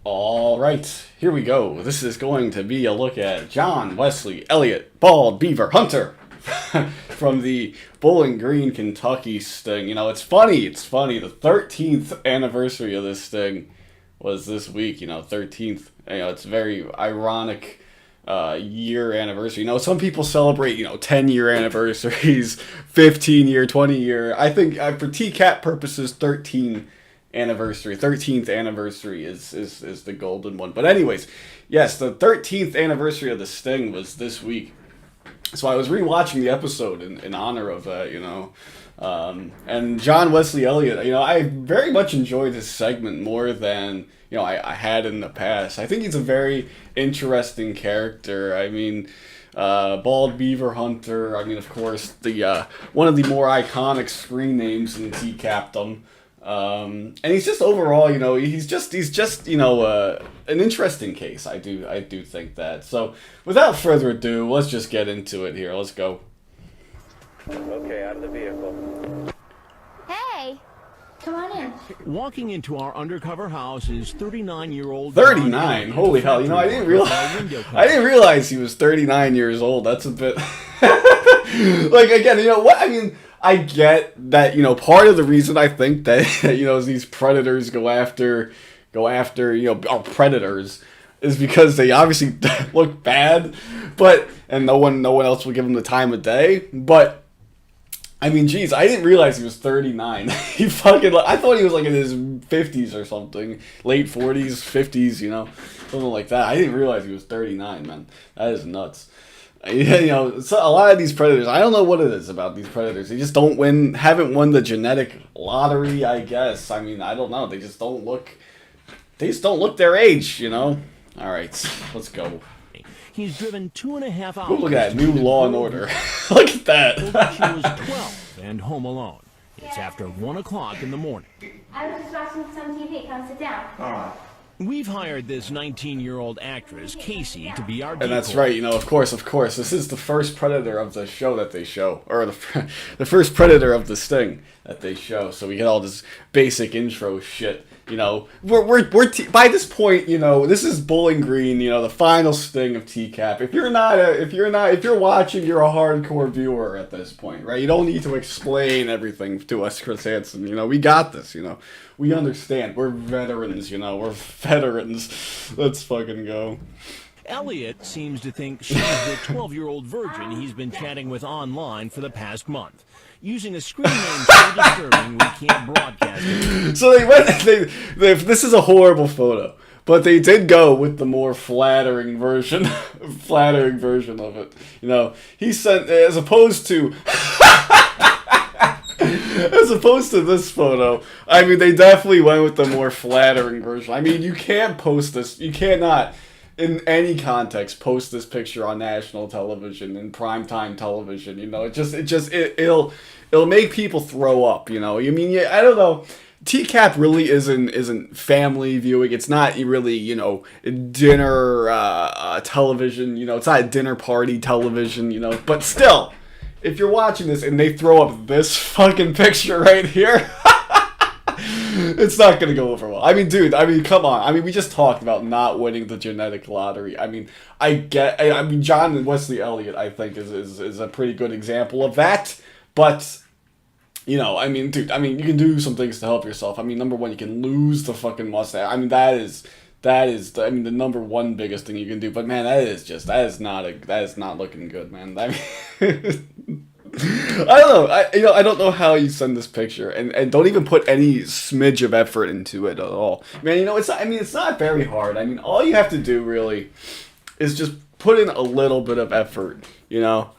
All right, here we go. This is going to be a look at John Wesley Elliott, Bald Beaver Hunter, from the Bowling Green, Kentucky sting. You know, it's funny. The 13th anniversary of this sting was this week. You know, 13th. You know, it's very ironic year anniversary. You know, some people celebrate, 10-year anniversaries, 15-year, 20-year. I think for TCAP purposes, 13th anniversary is the golden one. But anyways, yes, the 13th anniversary of the sting was this week. So I was rewatching the episode in honor of that, and John Wesley Elliott, I very much enjoyed his segment more than, I had in the past. I think he's a very interesting character. I mean, Bald Beaver Hunter, of course, the one of the more iconic screen names in TCAPdom. And he's just overall, he's just an interesting case. I do think that. So without further ado, let's just get into it here. Let's go. Okay, out of the vehicle. Hey, come on in. Walking into our undercover house is 39-year-old. 39. Holy hell! I didn't realize he was 39 years old. That's a bit like, again, I get that, part of the reason I think that, these predators go after, our predators is because they obviously look bad, and no one else will give them the time of day. But, geez, I didn't realize he was 39. I thought he was like in his 50s or something, late 40s, 50s, something like that. I didn't realize he was 39, man. That is nuts. So a lot of these predators, I don't know what it is about these predators. They just haven't won the genetic lottery, I guess. I don't know. They just don't look their age, All right, let's go. He's driven 2.5 hours. Ooh, look at that, new Law and Order. Look at that. She was 12 and home alone. It's after 1 o'clock in the morning. I was just watching some TV. Come sit down. All right. We've hired this 19-year-old actress, Casey, to be our decoy. And that's right, of course. This is the first predator of the show that they show. Or the first predator of the sting that they show. So we get all this basic intro shit. We're by this point, this is Bowling Green, the final sting of TCAP. If you're watching, you're a hardcore viewer at this point, right? You don't need to explain everything to us, Chris Hansen. We got this, We understand. We're veterans, We're veterans. Let's fucking go. Elliott seems to think she's the 12-year-old virgin he's been chatting with online for the past month. Using a screen name so disturbing we can't broadcast it. So this is a horrible photo, but they did go with the more flattering version of it. He sent, as opposed to this photo, they definitely went with the more flattering version. You can't post this, you cannot in any context post this picture on national television and primetime television. It'll make people throw up. I don't know. TCAP really isn't family viewing. It's not really dinner television. It's not dinner party television. But still, if you're watching this and they throw up this fucking picture right here. It's not going to go over well. Dude, come on. We just talked about not winning the genetic lottery. John Wesley Elliott, I think, is a pretty good example of that. But, dude, you can do some things to help yourself. Number one, you can lose the fucking mustache. That is the number one biggest thing you can do. But, man, that is not looking good, man. I don't know. I don't know how you send this picture and don't even put any smidge of effort into it at all. Man, it's not very hard. All you have to do really is just put in a little bit of effort, and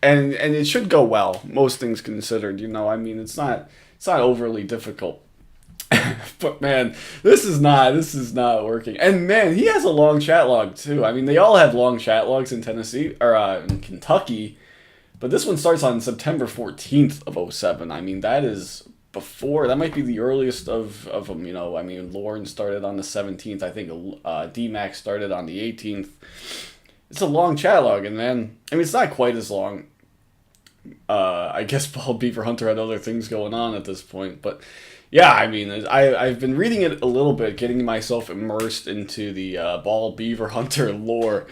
it should go well. Most things considered, it's not overly difficult. But man, this is not working. And man, he has a long chat log too. They all have long chat logs in Tennessee or in Kentucky. But this one starts on September 14th of 2007. That is before, that might be the earliest of them, Lauren started on the 17th. I think D-Max started on the 18th. It's a long chat log, and then, it's not quite as long. I guess Bald Beaver Hunter had other things going on at this point, but, yeah, I mean, I've been reading it a little bit, getting myself immersed into the bald beaver hunter lore.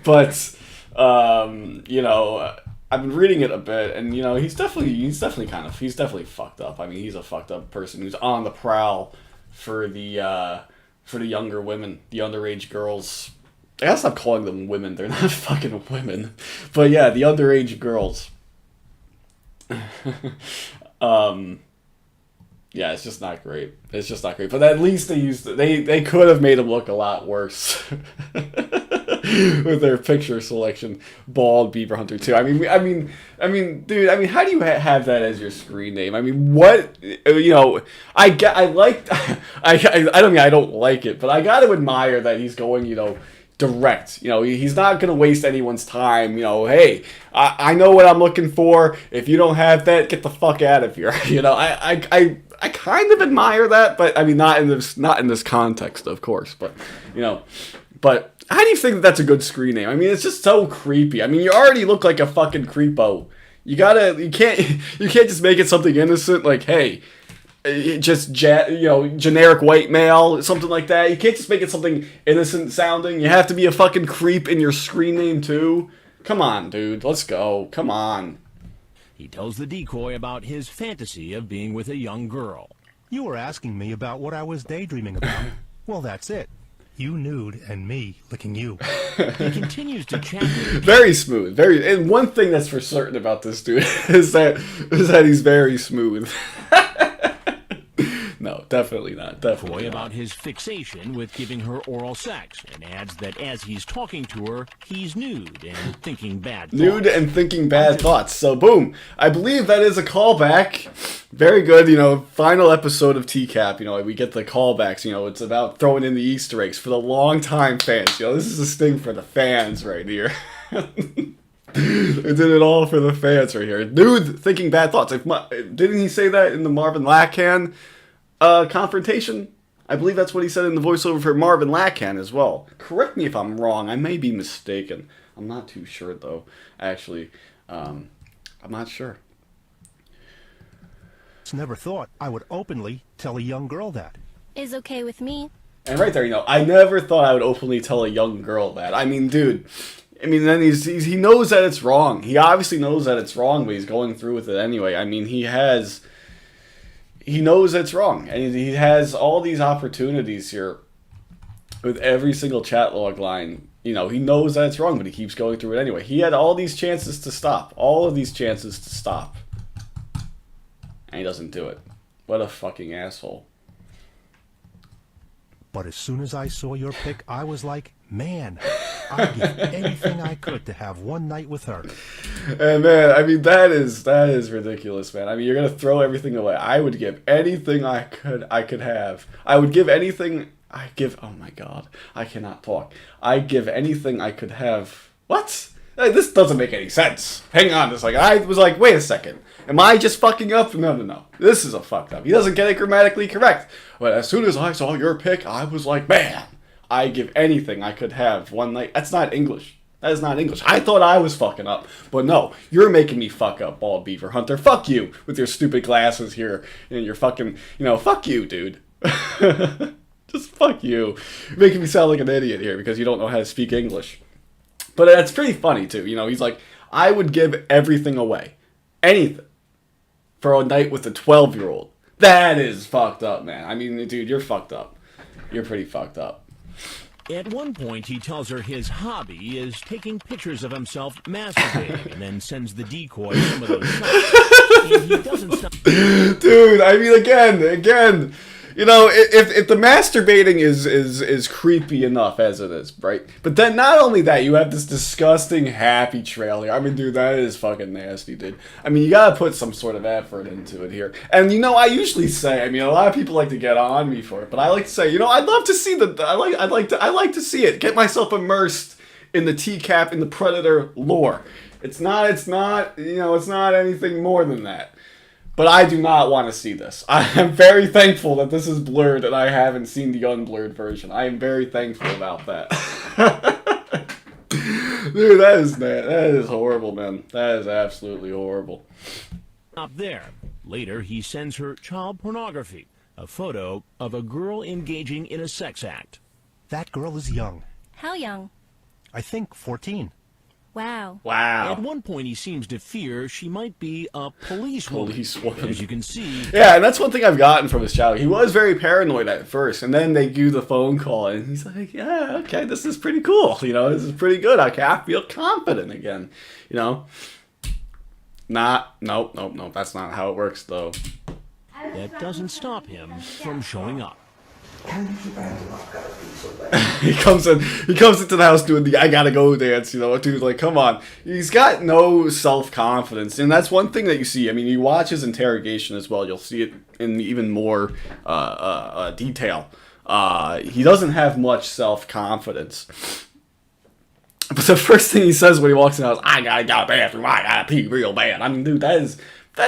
But, you know, I've been reading it a bit, and, you know, he's definitely fucked up. I mean, he's a fucked up person who's on the prowl for the younger women, the underage girls. I gotta stop calling them women. They're not fucking women. But yeah, the underage girls. Yeah, it's just not great. It's just not great. But at least they could have made him look a lot worse with their picture selection. Bald Beaver Hunter 2. I mean, dude. I mean, how do you have that as your screen name? I mean, what? You know, I don't mean I don't like it, but I got to admire that he's going, you know, direct. You know, he's not going to waste anyone's time. You know, hey, I know what I'm looking for. If you don't have that, get the fuck out of here. You know, I kind of admire that, but I mean, not in this context, of course. But you know, but how do you think that's a good screen name? I mean, it's just so creepy. I mean, you already look like a fucking creepo. You can't just make it something innocent like, hey, just generic white male, something like that. You can't just make it something innocent sounding. You have to be a fucking creep in your screen name too. Come on, dude. Let's go. Come on. He tells the decoy about his fantasy of being with a young girl. You were asking me about what I was daydreaming about. Well, that's it. You nude and me licking you. He continues to chat with Very smooth. And one thing that's for certain about this dude is that he's very smooth. No, definitely not. Definitely not. about his fixation with giving her oral sex, and adds that as he's talking to her, he's nude and thinking bad thoughts. Nude and thinking bad thoughts. So, boom. I believe that is a callback. Very good, you know, final episode of TCAP. You know, we get the callbacks. You know, it's about throwing in the Easter eggs for the long-time fans. You know, this is a sting for the fans right here. It did it all for the fans right here. Nude thinking bad thoughts. Didn't he say that in the Marvin Lacan confrontation? I believe that's what he said in the voiceover for Marvin Lacan as well. Correct me if I'm wrong. I may be mistaken. I'm not too sure though. Actually, I'm not sure. Never thought I would openly tell a young girl that. Is okay with me. And right there, you know, I never thought I would openly tell a young girl that. I mean, dude. I mean, then he knows that it's wrong. He obviously knows that it's wrong, but he's going through with it anyway. I mean, he knows it's wrong, and he has all these opportunities here with every single chat log line. You know, he knows that it's wrong, but he keeps going through it anyway. He had all these chances to stop. All of these chances to stop. And he doesn't do it. What a fucking asshole. But as soon as I saw your pic, I was like, man, I'd give anything I could to have one night with her. And man, I mean, that is ridiculous, man. I mean, you're gonna throw everything away. I would give anything I could have. I would give anything oh my god, I cannot talk. I'd give anything I could have. What? Hey, this doesn't make any sense. Hang on, I was like, wait a second. Am I just fucking up? No. This is a fucked up. He doesn't get it grammatically correct. But as soon as I saw your pic, I was like, man, I'd give anything I could have one night. That's not English. That is not English. I thought I was fucking up. But no, you're making me fuck up, Bald Beaver Hunter. Fuck you with your stupid glasses here. And your fucking, fuck you, dude. Just fuck you. You're making me sound like an idiot here because you don't know how to speak English. But that's pretty funny, too. He's like, I would give everything away. Anything. For a night with a 12-year-old. That is fucked up, man. I mean, dude, you're fucked up. You're pretty fucked up. At one point, he tells her his hobby is taking pictures of himself masturbating and then sends the decoy some of those shots. And he doesn't stop. Dude, I mean, again, if the masturbating is creepy enough as it is, right? But then not only that, you have this disgusting happy trail here. I mean, dude, that is fucking nasty, dude. I mean, you gotta put some sort of effort into it here. And I usually say, a lot of people like to get on me for it, but I like to say, I'd love to see I like to see it. Get myself immersed in the TCAP, in the Predator lore. It's not anything more than that. But I do not want to see this. I am very thankful that this is blurred and I haven't seen the unblurred version. I am very thankful about that. Dude, that is horrible, man. That is absolutely horrible. Up there. Later, he sends her child pornography, a photo of a girl engaging in a sex act. That girl is young. How young? I think 14. Wow. Wow. At one point, he seems to fear she might be a policewoman. Policewoman. As you can see... Yeah, and that's one thing I've gotten from his child. He was very paranoid at first, and then they do the phone call, and he's like, yeah, okay, this is pretty cool. You know, this is pretty good. I feel confident again. You know? Nope, that's not how it works, though. That doesn't stop him from showing up. he comes into the house doing the I gotta go dance, you know, dude, like, come on. He's got no self-confidence, and that's one thing that you see. I mean, you watch his interrogation as well, you'll see it in even more detail. He doesn't have much self-confidence. But the first thing he says when he walks in the house, I gotta go to the bathroom, I gotta pee real bad. I mean, dude, that is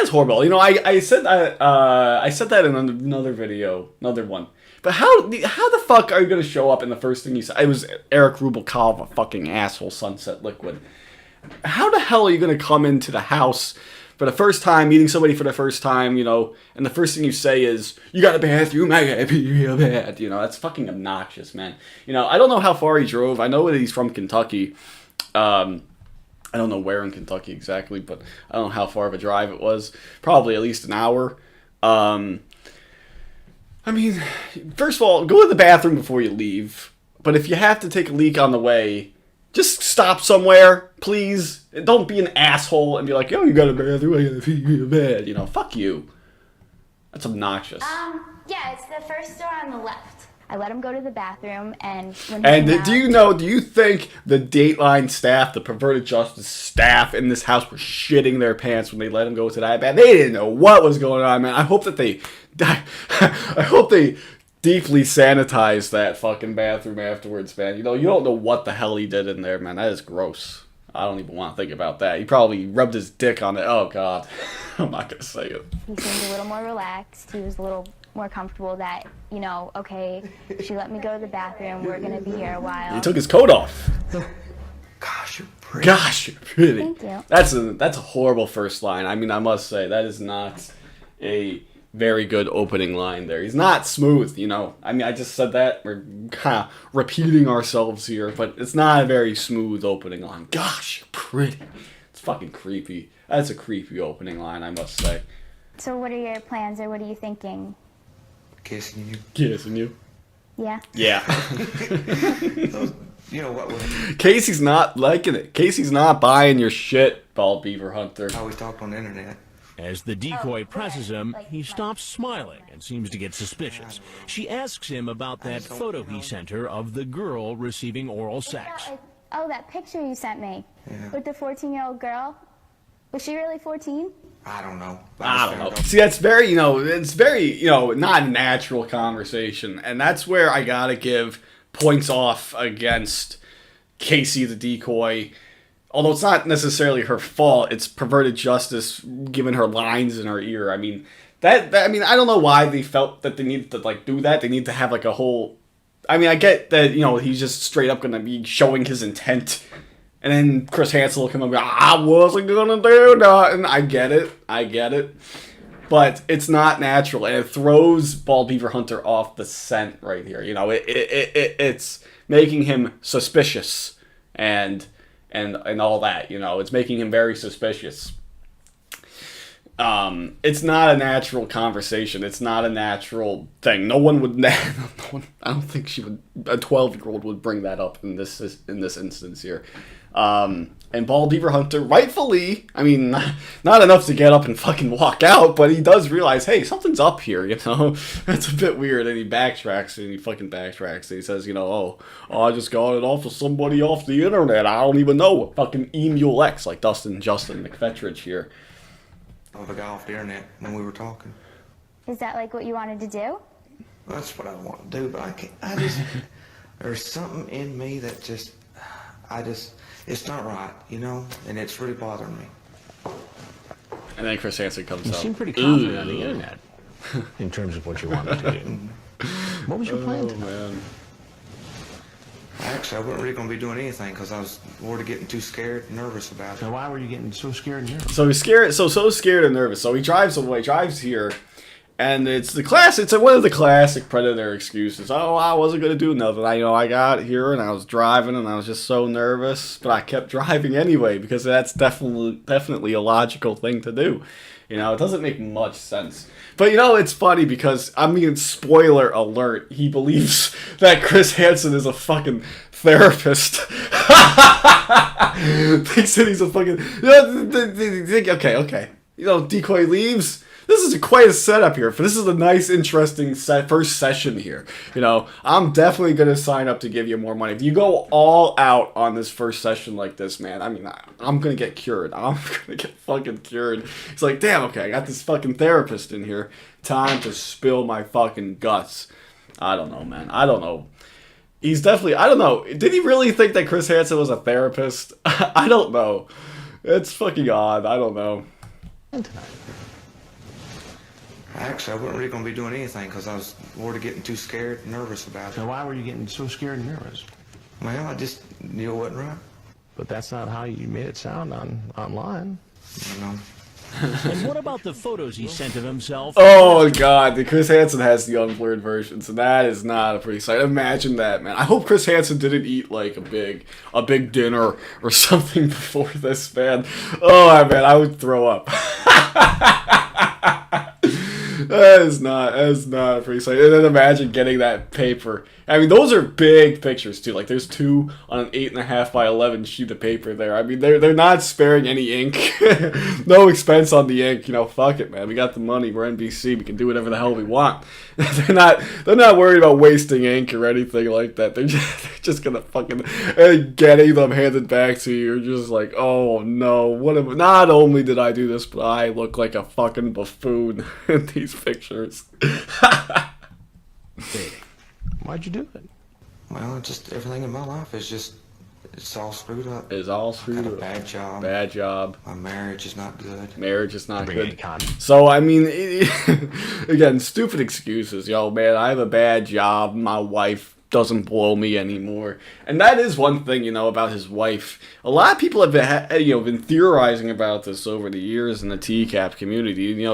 horrible. You know, I said that in another video, another one. But how the fuck are you gonna show up and the first thing you say? It was Eric Rubalcava, a fucking asshole, Sunset Liquid. How the hell are you gonna come into the house for the first time, meeting somebody for the first time, you know, and the first thing you say is, you got a bathroom, I gotta pee real bad. You know, that's fucking obnoxious, man. You know, I don't know how far he drove. I know that he's from Kentucky. I don't know where in Kentucky exactly, but I don't know how far of a drive it was. Probably at least an hour. I mean, first of all, go to the bathroom before you leave. But if you have to take a leak on the way, just stop somewhere, please. Don't be an asshole and be like, yo, you got a bathroom, I gotta pee real bad. You know, fuck you. That's obnoxious. Yeah, it's the first door on the left. I let him go to the bathroom, and when do you think the Dateline staff, the perverted justice staff in this house were shitting their pants when they let him go to that bath? They didn't know what was going on, man. I hope they deeply sanitized that fucking bathroom afterwards, man. You know, you don't know what the hell he did in there, man. That is gross. I don't even want to think about that. He probably rubbed his dick on it. Oh, God. I'm not going to say it. He seemed a little more relaxed. He was a little more comfortable that, you know, okay, she let me go to the bathroom. We're going to be here a while. He took his coat off. Gosh, you're pretty. Gosh, you're pretty. Thank you. That's a horrible first line. I mean, I must say, that is not a very good opening line there. He's not smooth, you know. I mean, I just said that. We're kind of repeating ourselves here, but it's not a very smooth opening line. Gosh, you're pretty. It's fucking creepy. That's a creepy opening line, I must say. So what are your plans, or what are you thinking? Kissing you. Kissing you? Yeah? Yeah. You know what? Casey's not liking it. Casey's not buying your shit, Bald Beaver Hunter. I always talked on the internet. As the decoy presses him, he stops smiling and seems to get suspicious. She asks him about that photo he sent her of the girl receiving oral sex. Oh, that picture you sent me. Yeah. With the 14-year-old girl. Was she really 14? I don't know. I don't know. See, that's very, it's very, not a natural conversation. And that's where I gotta give points off against Casey the decoy. Although it's not necessarily her fault, it's perverted justice giving her lines in her ear. I mean, I don't know why they felt that they needed to, do that. They need to have, a whole... I mean, I get that, he's just straight up gonna be showing his intent. And then Chris Hansen will come up and go, I wasn't gonna do that. And I get it. But it's not natural. And it throws Bald Beaver Hunter off the scent right here. It's making him suspicious. And all that, it's making him very suspicious. It's not a natural conversation. It's not a natural thing. No one would. I don't think a 12-year-old would bring that up in this instance here. And Bald Beaver Hunter, rightfully, I mean, not enough to get up and fucking walk out, but he does realize, hey, something's up here, It's a bit weird, and he backtracks, and he says, I just got it off of somebody off the internet. I don't even know. Fucking Emule X, like Justin McFetridge here. Of a guy off the internet when we were talking. Is that what you wanted to do? Well, that's what I want to do, but there's something in me that it's not right, and it's really bothering me. And then Chris Hansen comes You up. seem pretty confident on the internet in terms of what you wanted to do. What was your plan tonight? Man. I Actually, I wasn't really going to be doing anything because I was worried of getting too scared and nervous about it. So why were you getting so scared and nervous? So he's scared, so scared and nervous. So he drives away, drives here, and it's one of the classic Predator excuses. Oh, I wasn't gonna do nothing. I got here and I was driving and I was just so nervous, but I kept driving anyway because that's definitely a logical thing to do. It doesn't make much sense. But it's funny because, spoiler alert, he believes that Chris Hansen is a fucking therapist. Thinks that he's a fucking... Okay. Decoy leaves. This is quite a setup here. This is a nice, interesting first session here. I'm definitely going to sign up to give you more money. If you go all out on this first session like this, man, I'm going to get cured. I'm going to get fucking cured. It's like, damn, okay, I got this fucking therapist in here. Time to spill my fucking guts. I don't know, man. I don't know. He's definitely... I don't know. Did he really think that Chris Hansen was a therapist? I don't know. It's fucking odd. I don't know. Actually, I wasn't really going to be doing anything because I was worried of getting too scared and nervous about it. So why were you getting so scared and nervous? Well, I just knew it wasn't right. But that's not how you made it sound online. And what about the photos he sent of himself? Oh god, the Chris Hansen has the unblurred version, so that is not a pretty sight. Imagine that, man. I hope Chris Hansen didn't eat like a big dinner or something before this, man. Oh man, I would throw up. That is not a pretty sight. And then imagine getting that paper. Those are big pictures too. Like there's two on an 8.5 by 11 sheet of paper there. They're not sparing any ink. No expense on the ink. Fuck it, man. We got the money. We're NBC. We can do whatever the hell we want. They're not worried about wasting ink or anything like that. They're just gonna fucking getting them handed back to you. You're just like, oh no. Not only did I do this, but I look like a fucking buffoon in these pictures. Why'd you do it? Well, just everything in my life is it's all screwed up. It's all screwed up. I got a bad job. Bad job. My marriage is not good. Marriage is not good. Condoms. So, again, stupid excuses. Yo, man, I have a bad job. My wife doesn't blow me anymore. And that is one thing, about his wife. A lot of people have been theorizing about this over the years in the TCAP community.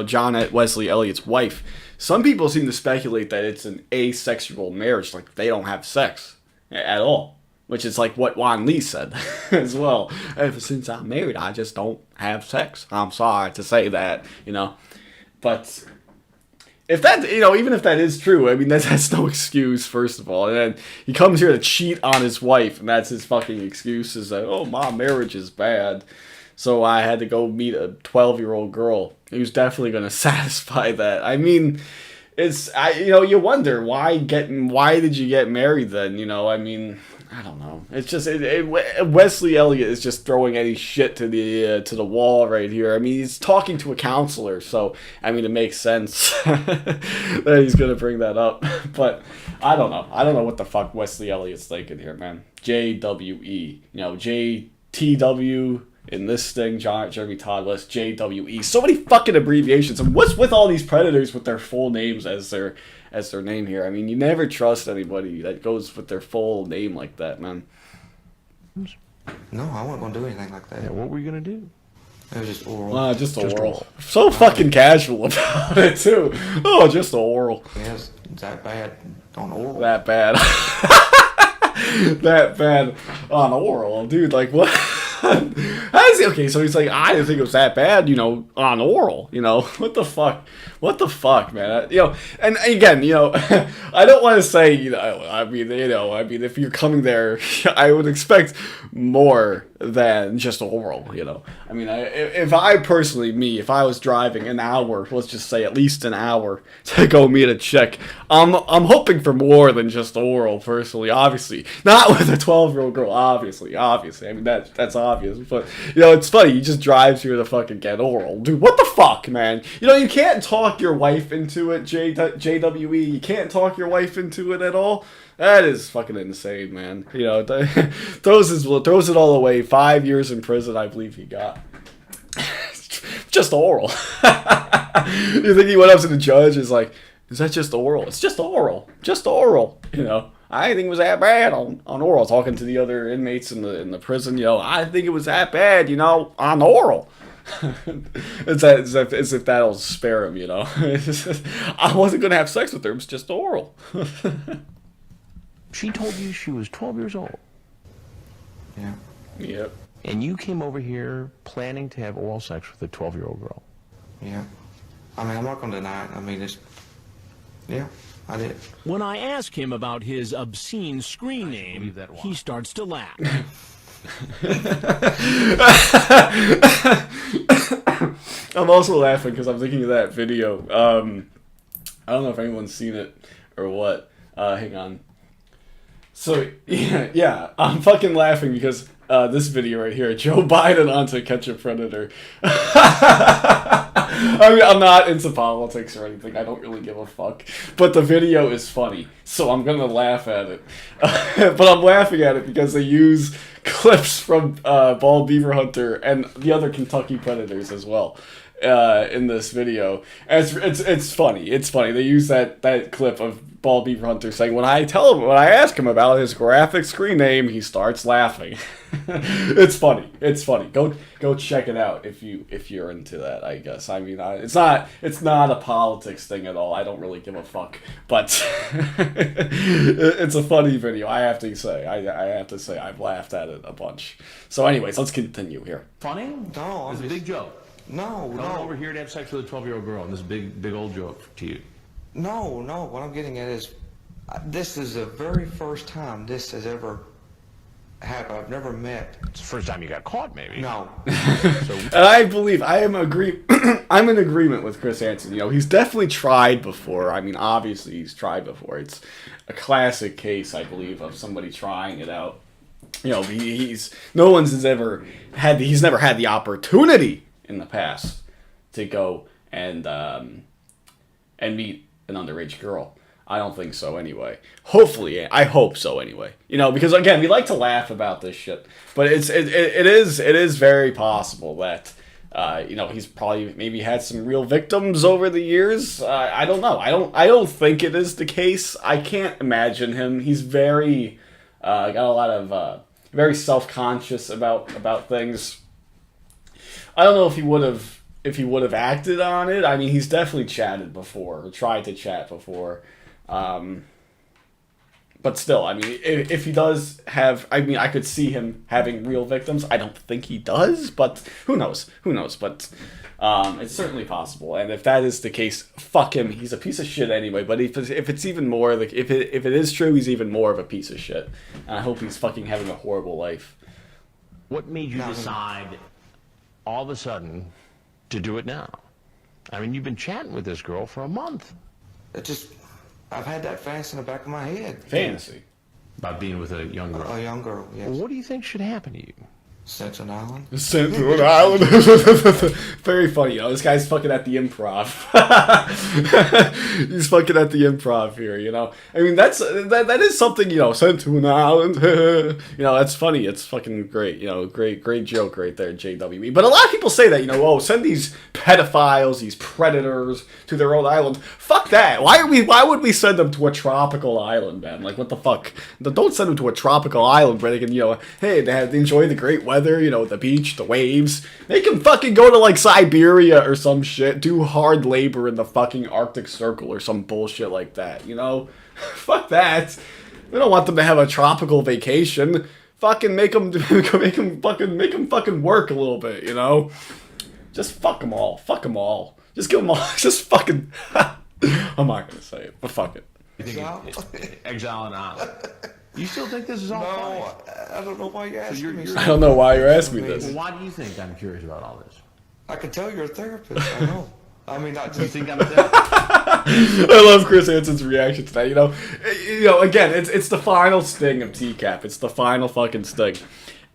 Wesley Elliott's wife. Some people seem to speculate that it's an asexual marriage, like they don't have sex at all. Which is like what Juan Lee said as well. Ever since I'm married, I just don't have sex. I'm sorry to say that, But if that, even if that is true, that's no excuse, first of all. And then he comes here to cheat on his wife, and that's his fucking excuse, is that, oh, my marriage is bad. So I had to go meet a 12-year-old girl who's definitely going to satisfy that. You wonder, why did you get married then? I don't know. It's just Wesley Elliott is just throwing any shit to the wall right here. He's talking to a counselor, so it makes sense that he's gonna bring that up. But I don't know. I don't know what the fuck Wesley Elliott's thinking here, man. JWE, JTW in this thing, Jeremy Todd West, JWE. So many fucking abbreviations. And what's with all these predators with their full names as their name here? You never trust anybody that goes with their full name like that, man. No, I wasn't going to do anything like that. Yeah, what were you going to do? It was just oral. Just oral. So fucking casual about it, too. Oh, just oral. Yes, that bad on oral. That bad. That bad on oral. Dude, like, what? How is he? Okay, so he's like, I didn't think it was that bad, on oral. What the fuck? What the fuck, man? And again, I don't want to say, if you're coming there, I would expect more than just oral, if I was driving an hour, let's just say at least an hour to go meet a chick, I'm hoping for more than just oral, personally, obviously. Not with a 12-year-old girl, obviously. That's obvious, but, it's funny, he just drives here to fucking get oral. Dude, what the fuck, man? You can't talk your wife into it, JWE. You can't talk your wife into it at all. That is fucking insane, man. Throws it all away. 5 years in prison, I believe he got. Just oral. You think he went up to the judge and is like, is that just oral? It's just oral. Just oral. I didn't think it was that bad on oral. Talking to the other inmates in the prison, you know, I didn't think it was that bad, you know, on oral. As if that'll spare him, you know. I wasn't gonna have sex with her. It was just oral. She told you she was 12 years old. Yeah. Yep. And you came over here planning to have oral sex with a 12-year-old girl. Yeah. I mean, I'm not gonna deny it. I mean, yeah, I did. When I ask him about his obscene screen name, he starts to laugh. I'm also laughing because I'm thinking of that video. I don't know if anyone's seen it or what. Hang on. So, yeah, I'm fucking laughing because this video right here, Joe Biden on To Catch a Predator. I mean, I'm not into politics or anything. I don't really give a fuck. But the video is funny, so I'm gonna laugh at it. But I'm laughing at it because they use clips from Bald Beaver Hunter and the other Kentucky Predators as well in this video. And it's funny. It's funny. They use that clip of Bald Beaver Hunter saying, when I ask him about his graphic screen name, he starts laughing. It's funny. It's funny. Go check it out if you're into that, I guess. I mean, it's not a politics thing at all. I don't really give a fuck, but it's a funny video. I have to say. I've laughed at it a bunch. So, anyways, let's continue here. Funny? No, It's a big joke. No, Coming over here to have sex with a 12-year-old girl, and this big old joke to you. No. What I'm getting at is, this is the very first time this has ever happened. I've never met. It's the first time you got caught, maybe. No. And I believe I'm in agreement with Chris Hansen. You know, he's definitely tried before. I mean, obviously he's tried before. It's a classic case, I believe, of somebody trying it out. You know, he's never had the opportunity in the past to go and meet an underage girl. I don't think so anyway. Hopefully, I hope so anyway. You know, because again, we like to laugh about this shit, but it is very possible that you know, he's probably maybe had some real victims over the years. I don't know. I don't think it is the case. I can't imagine him. He's very got a lot of very self-conscious about things. I don't know if he would have acted on it. I mean, he's definitely chatted before, or tried to chat before. But still, I mean, if he does have, I mean, I could see him having real victims. I don't think he does, but who knows? But it's certainly possible. And if that is the case, fuck him. He's a piece of shit anyway. But if it's even more, like, if it is true, he's even more of a piece of shit. And I hope he's fucking having a horrible life. What made you decide all of a sudden to do it now? I mean, you've been chatting with this girl for a month. I've had that fantasy in the back of my head. Fantasy. About being with a young girl. A young girl, yes. Well, what do you think should happen to you? Sent to an island. Sent to an island. Very funny, you know. This guy's fucking at the improv. He's fucking at the improv here, you know. I mean, that is something, you know. Sent to an island. You know, that's funny. It's fucking great. You know, great joke right there, JWE. But a lot of people say that, you know, oh, send these pedophiles, these predators to their own island. Fuck that. Why would we send them to a tropical island, man? Like, what the fuck? Don't send them to a tropical island where they can, you know, hey, they enjoy the great weather, you know, the beach, the waves. They can fucking go to, like, Siberia or some shit, do hard labor in the fucking Arctic Circle or some bullshit like that, you know? Fuck that. We don't want them to have a tropical vacation. Fucking make them fucking work a little bit, you know? Just fuck them all. Fuck them all. Just give them all. Just fucking. I'm not gonna say it, but fuck it. You think exile and island? You still think this is all funny? No, I don't know why you're asking me. I don't know why you're asking me this. Well, why do you think I'm curious about all this? I can tell you're a therapist. I know. I mean, I Do you just think I'm a therapist? I love Chris Hansen's reaction to that. You know, again, it's the final sting of TCAP. It's the final fucking sting.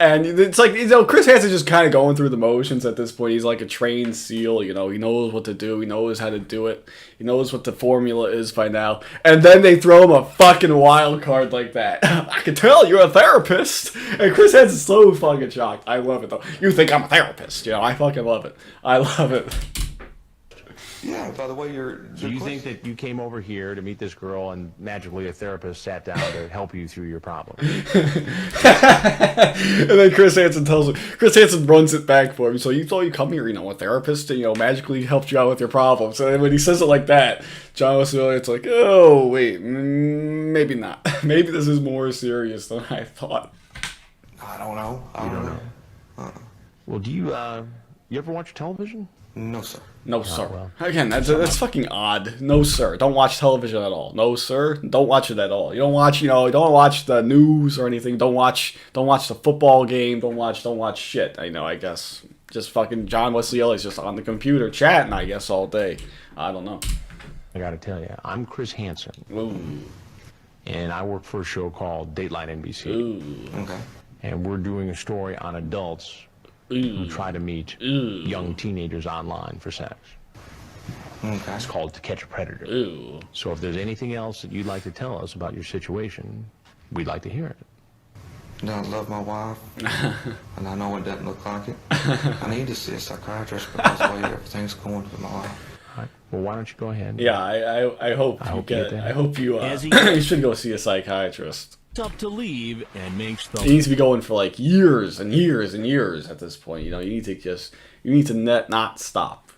And it's like, you know, Chris Hansen's just kind of going through the motions at this point. He's like a trained SEAL, you know. He knows what to do. He knows how to do it. He knows what the formula is by now. And then they throw him a fucking wild card like that. I can tell you're a therapist. And Chris Hansen's so fucking shocked. I love it, though. You think I'm a therapist. You know, I fucking love it. I love it. Yeah, by the way So you think that you came over here to meet this girl and magically a therapist sat down to help you through your problem? And then Chris Hansen runs it back for him. So you thought you come here, a therapist, magically helped you out with your problems. So when he says it like that, John Wesley Elliott's like, oh, wait, maybe not. Maybe this is more serious than I thought. I don't know. I don't know. Well, do you ever watch television? No, sir. No, sir. well. Again, that's fucking odd. No, sir. Don't watch television at all. No, sir. Don't watch it at all. You don't watch, don't watch the news or anything. Don't watch the football game. Don't watch shit. I guess. Just fucking John Wesley Elliott's just on the computer chatting, I guess, all day. I don't know. I gotta tell you, I'm Chris Hansen. Ooh. And I work for a show called Dateline NBC. Ooh. Okay. And we're doing a story on adults who try to meet young teenagers online for sex. Okay. It's called To Catch a Predator. Ooh. So if there's anything else that you'd like to tell us about your situation, we'd like to hear it. I love my wife, and I know it doesn't look like it. I need to see a psychiatrist because of the way everything's going with my life. All right. Well, why don't you go ahead? Yeah, I hope you get it. I hope you you should go see a psychiatrist. Up to leave and makes the He needs to be going for like years and years and years at this point. You need to not stop.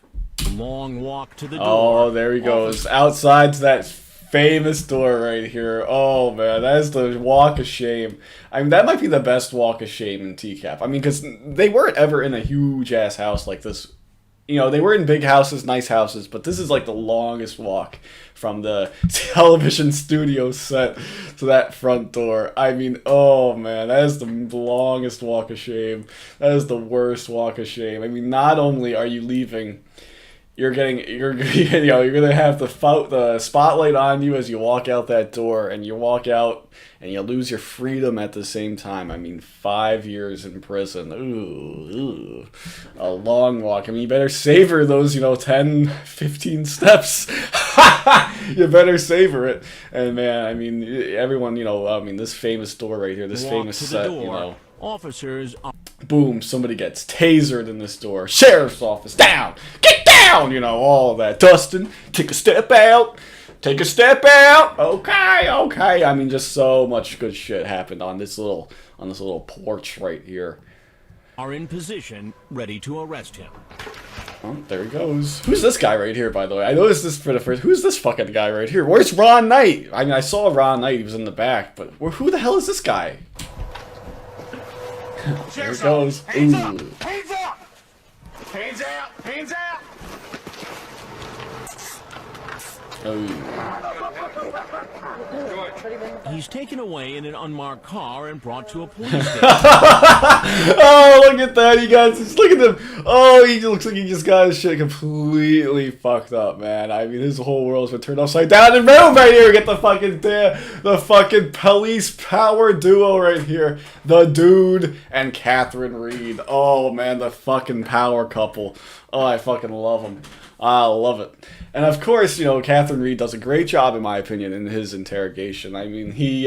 long walk to the door. Oh, there he goes. Outside to that famous door right here. Oh, man, that is the walk of shame. I mean, that might be the best walk of shame in TCAP. I mean, because they weren't ever in a huge-ass house like this. They were in big houses, nice houses, but this is like the longest walk from the television studio set to that front door. I mean, oh man, that is the longest walk of shame. That is the worst walk of shame. I mean, not only are you leaving, you're gonna have the spotlight on you as you walk out that door, and you walk out and you lose your freedom at the same time. I mean, 5 years in prison. Ooh, a long walk. I mean, you better savor those, 10, 15 steps. You better savor it. And man, I mean, everyone, this famous door right here, this famous set, Officers. Boom, somebody gets tasered in this door. Sheriff's office, down! Get down! All of that. Dustin, take a step out. Take a step out. Okay. I mean, just so much good shit happened on this little porch right here. Are in position, ready to arrest him. Oh, there he goes. Who's this guy right here, by the way? I noticed this for the first. Who's this fucking guy right here? Where's Ron Knight? I mean, I saw Ron Knight. He was in the back, but who the hell is this guy? There it goes. Hands up! Hands up! Hands out! Hands out! He's taken away in an unmarked car and brought to a police station. Oh, look at that, you guys. Look at him. Oh, he looks like he just got his shit completely fucked up, man. I mean, his whole world's been turned upside down. And boom, right here, get the fucking police power duo right here. The Dude and Catherine Reed. Oh, man, the fucking power couple. Oh, I fucking love them. I love it. And of course, Catherine Reed does a great job, in my opinion, in his interrogation. I mean, he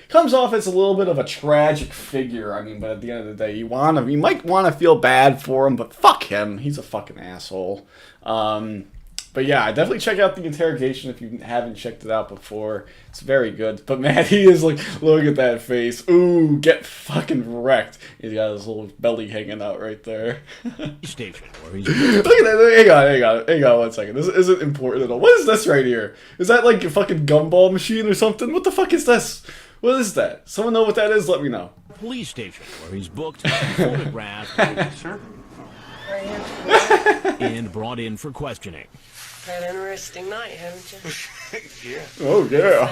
comes off as a little bit of a tragic figure. I mean, but at the end of the day, you might want to feel bad for him, but fuck him. He's a fucking asshole. But yeah, definitely check out the interrogation if you haven't checked it out before. It's very good. But man, he is like, look at that face. Ooh, get fucking wrecked. He's got his little belly hanging out right there. Station where he's look at that. Hang on 1 second. This isn't important at all. What is this right here? Is that like a fucking gumball machine or something? What the fuck is this? What is that? Someone know what that is? Let me know. Police station where he's booked, photographed, and brought in for questioning. Had an interesting night, haven't you? Yeah. Oh, yeah.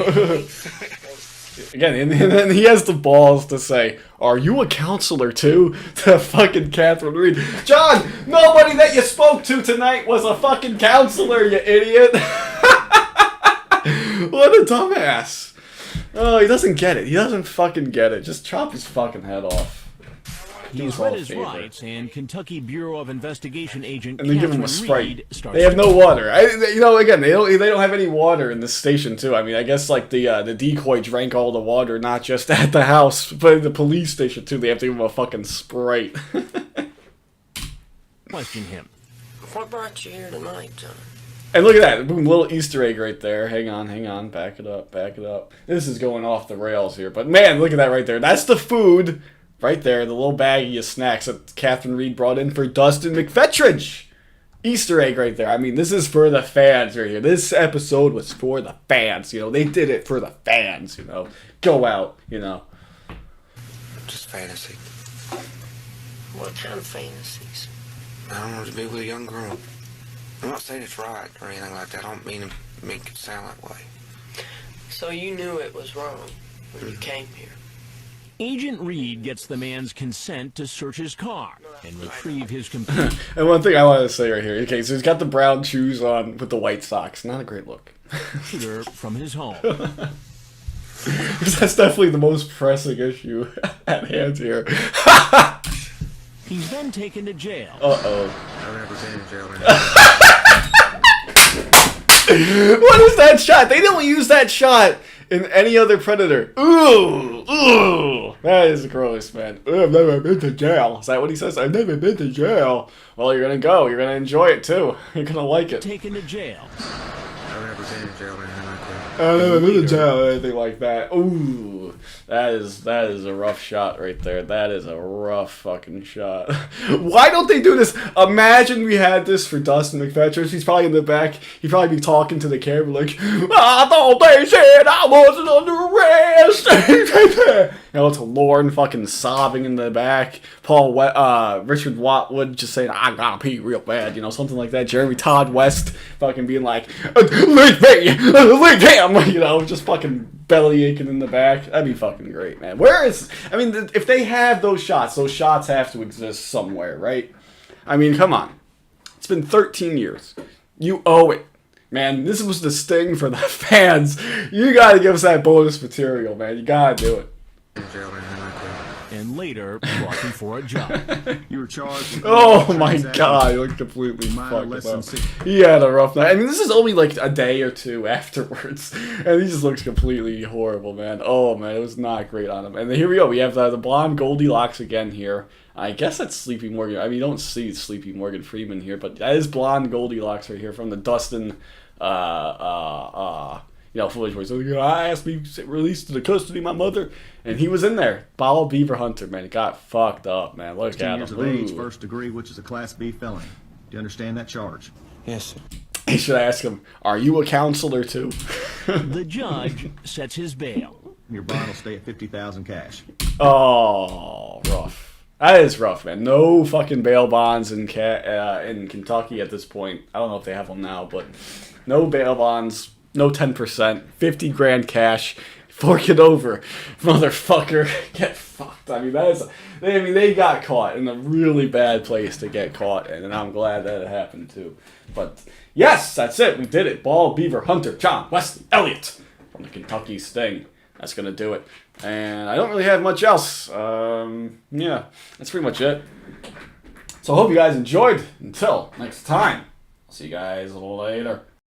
Again, and then he has the balls to say, "Are you a counselor too?" to fucking Catherine Reed. John, nobody that you spoke to tonight was a fucking counselor, you idiot. What a dumbass. Oh, he doesn't get it. He doesn't fucking get it. Just chop his fucking head off. He's read his rights, and Kentucky Bureau of Investigation agent and they give him a Catherine Sprite. Reed starts. They have no water. Again, they don't have any water in this station too. I mean, I guess like the decoy drank all the water, not just at the house, but in the police station too. They have to give him a fucking Sprite. Question him. What brought you here tonight, John? And look at that. Boom, little Easter egg right there. Hang on. Back it up. This is going off the rails here. But man, look at that right there. That's the food right there. The little baggie of snacks that Catherine Reed brought in for Dustin McFetridge. Easter egg right there. I mean, this is for the fans right here. This episode was for the fans. You know, they did it for the fans, you know. Go out, you know. Just fantasy. What kind of fantasies? I don't know, to be with a young girl. I'm not saying it's right or anything like that. I don't mean to make it sound that way. So you knew it was wrong when you came here? Agent Reed gets the man's consent to search his car and retrieve his computer. And one thing I want to say right here. Okay, so he's got the brown shoes on with the white socks. Not a great look. From his home. Because that's definitely the most pressing issue at hand here. He's then taken to jail. I've never been in jail. What is that shot? They don't use that shot in any other Predator. Ooh. That is gross, man. I've never been to jail. Is that what he says? I've never been to jail. Well, you're going to go. You're going to enjoy it, too. You're going to like it. Taken to jail. I've never been in jail or anything like that. I've never been to jail or anything like that. Ooh. That is a rough shot right there. That is a rough fucking shot. Why don't they do this? Imagine we had this for Dustin McFetridge. He's probably in the back. He'd probably be talking to the camera like, I thought they said I wasn't under arrest. You know, it's Lauren fucking sobbing in the back. Richard Watwood just saying, I gotta pee real bad. You know, something like that. Jeremy Todd West fucking being like, leave him. You know, just fucking belly aching in the back. That'd be fucking great, man. If they have those shots have to exist somewhere, right? I mean, come on. It's been 13 years. You owe it. Man, this was the sting for the fans. You gotta give us that bonus material, man. You gotta do it. And later brought him for a job. You were charged with oh my god, he looked completely fucked up. He had a rough night. I mean, this is only like a day or two afterwards, and he just looks completely horrible, man. Oh man, it was not great on him. And here we go. We have the blonde Goldilocks again here. I guess that's Sleepy Morgan. I mean, you don't see Sleepy Morgan Freeman here, but that is blonde Goldilocks right here from the Dustin footage where he's like, I asked me to released to the custody of my mother, and he was in there. Ball Beaver Hunter, man, it got fucked up, man. Look at him. Years of age, first degree, which is a Class B felony. Do you understand that charge? Yes, sir. He should ask him, are you a counselor too? The judge sets his bail. Your bond will stay at $50,000 cash. Oh, rough. That is rough, man. No fucking bail bonds in Kentucky at this point. I don't know if they have them now, but no bail bonds. No 10%, 50 grand cash, fork it over, motherfucker, get fucked. I mean, they got caught in a really bad place to get caught in, and I'm glad that it happened too. But yes, that's it, we did it. Ball Beaver Hunter, John Wesley Elliott from the Kentucky Sting. That's gonna do it. And I don't really have much else. Yeah, that's pretty much it. So I hope you guys enjoyed. Until next time, I'll see you guys a little later.